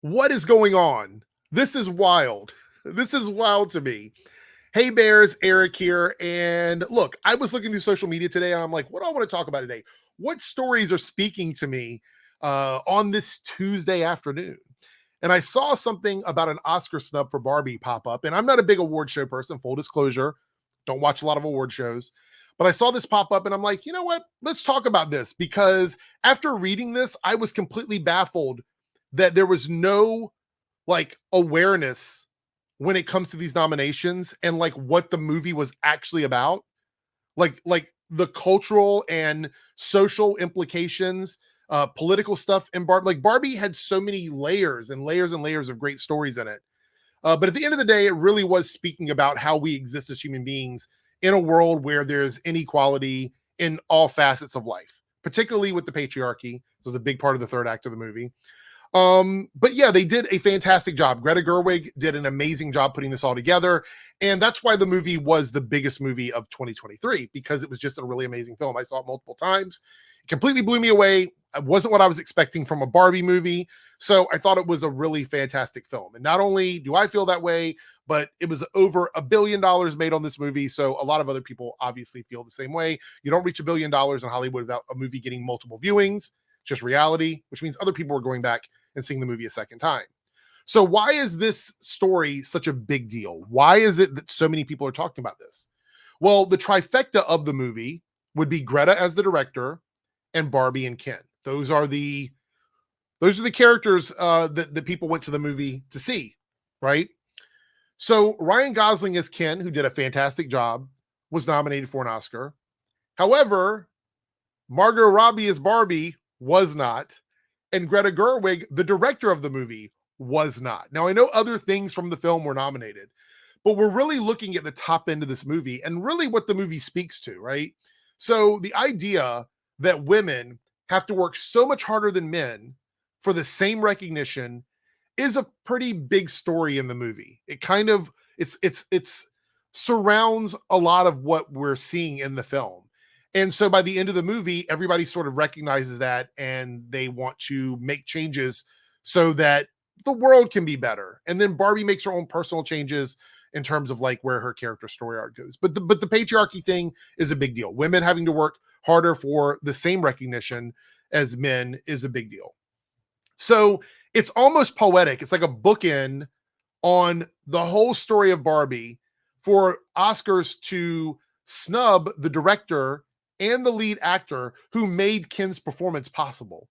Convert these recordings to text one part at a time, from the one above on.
What is going on? This is wild. This is wild to me. Hey Bears, Eric here. And look, I was looking through social media today and I'm like, what do I want to talk about today? What stories are speaking to me on this Tuesday afternoon? And I saw something about an Oscar snub for Barbie pop up. And I'm not a big award show person, full disclosure. Don't watch a lot of award shows. But I saw this pop up and I'm like, you know what? Let's talk about this because after reading this, I was completely baffled that there was no like awareness when it comes to these nominations and like what the movie was actually about, like the cultural and social implications, political stuff in Barbie. Like Barbie had so many layers and layers and layers of great stories in it. But at the end of the day, it really was speaking about how we exist as human beings in a world where there's inequality in all facets of life, particularly with the patriarchy. This was a big part of the third act of the movie. But yeah, they did a fantastic job. Greta Gerwig did an amazing job putting this all together. And that's why the movie was the biggest movie of 2023, because it was just a really amazing film. I saw it multiple times. It completely blew me away. It wasn't what I was expecting from a Barbie movie. So I thought it was a really fantastic film. And not only do I feel that way, but it was over $1 billion made on this movie. So a lot of other people obviously feel the same way. You don't reach $1 billion in Hollywood without a movie getting multiple viewings. It's just reality, which means other people are going back and seeing the movie a second time. So why is this story such a big deal? Why is it that so many people are talking about this? Well, the trifecta of the movie would be Greta as the director and Barbie and Ken. Those are the characters that people went to the movie to see, right? So Ryan Gosling as Ken, who did a fantastic job, was nominated for an Oscar. However, Margot Robbie as Barbie was not. And Greta Gerwig, the director of the movie, was not. Now, I know other things from the film were nominated, but we're really looking at the top end of this movie and really what the movie speaks to, right? So the idea that women have to work so much harder than men for the same recognition is a pretty big story in the movie. It kind of, it's surrounds a lot of what we're seeing in the film. And so by the end of the movie, everybody sort of recognizes that and they want to make changes so that the world can be better. And then Barbie makes her own personal changes in terms of like where her character story arc goes. But the patriarchy thing is a big deal. Women having to work harder for the same recognition as men is a big deal. So it's almost poetic. It's like a bookend on the whole story of Barbie for Oscars to snub the director and the lead actor who made Ken's performance possible.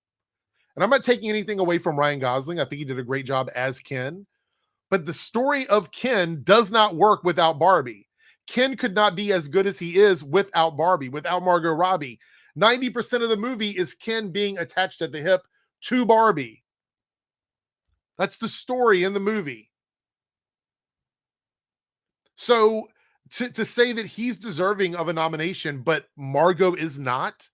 And I'm not taking anything away from Ryan Gosling. I think he did a great job as Ken. But the story of Ken does not work without Barbie. Ken could not be as good as he is without Barbie, without Margot Robbie. 90% of the movie is Ken being attached at the hip to Barbie. That's the story in the movie. So to say that he's deserving of a nomination, but Margot is not,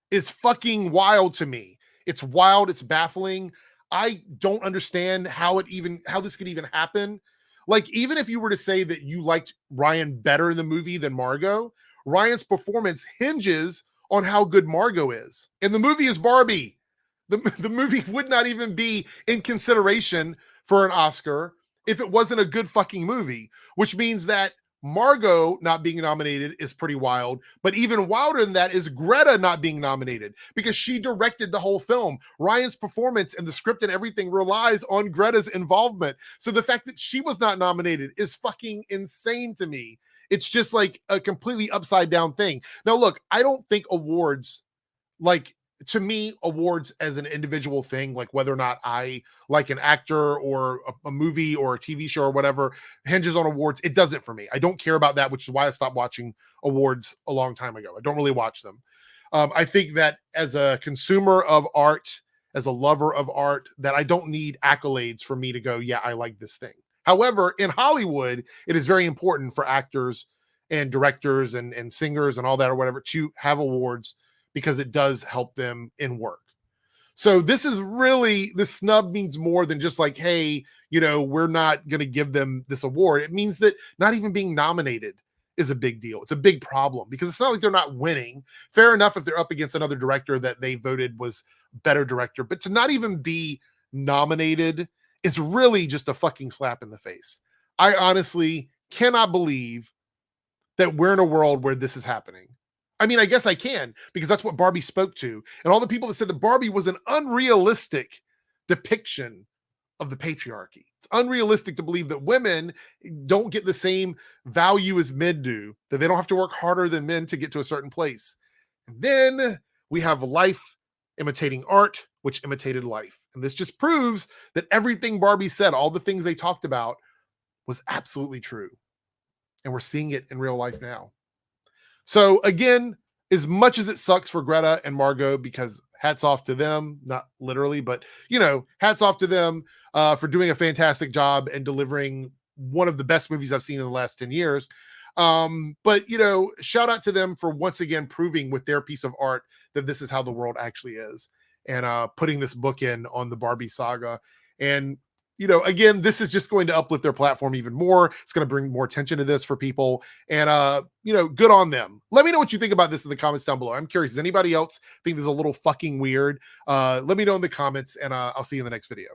is fucking wild to me. It's wild. It's baffling. I don't understand how this could even happen. Like, even if you were to say that you liked Ryan better in the movie than Margot, Ryan's performance hinges on how good Margot is. And the movie is Barbie. The movie would not even be in consideration for an Oscar if it wasn't a good fucking movie, which means that Margot not being nominated is pretty wild. But even wilder than that is Greta not being nominated because she directed the whole film. Ryan's performance and the script and everything relies on Greta's involvement. So the fact that she was not nominated is fucking insane to me. It's just like a completely upside down thing. Now, look, I don't think awards, like, to me, awards as an individual thing, like whether or not I like an actor or a movie or a TV show or whatever, hinges on awards. It does it for me. I don't care about that, which is why I stopped watching awards a long time ago. I don't really watch them. I think that as a consumer of art, as a lover of art, that I don't need accolades for me to go, yeah, I like this thing. However, in Hollywood, it is very important for actors and directors and singers and all that or whatever to have awards because it does help them in work. So this snub means more than just like, hey, we're not going to give them this award. It means that not even being nominated is a big deal. It's a big problem because it's not like they're not winning. Fair enough if they're up against another director that they voted was better director, but to not even be nominated is really just a fucking slap in the face. I honestly cannot believe that we're in a world where this is happening. I mean, I guess I can, because that's what Barbie spoke to. And all the people that said that Barbie was an unrealistic depiction of the patriarchy. It's unrealistic to believe that women don't get the same value as men do, that they don't have to work harder than men to get to a certain place. And then we have life imitating art, which imitated life. And this just proves that everything Barbie said, all the things they talked about, was absolutely true. And we're seeing it in real life now. So again, as much as it sucks for Greta and Margot, because hats off to them, not literally, but hats off to them for doing a fantastic job and delivering one of the best movies I've seen in the last 10 years. But shout out to them for once again proving with their piece of art that this is how the world actually is, and putting this book in on the Barbie saga. And again, this is just going to uplift their platform even more. It's going to bring more attention to this for people, and good on them. Let me know what you think about this in the comments down below. I'm curious, does anybody else think this is a little fucking weird? Let me know in the comments, and I'll see you in the next video.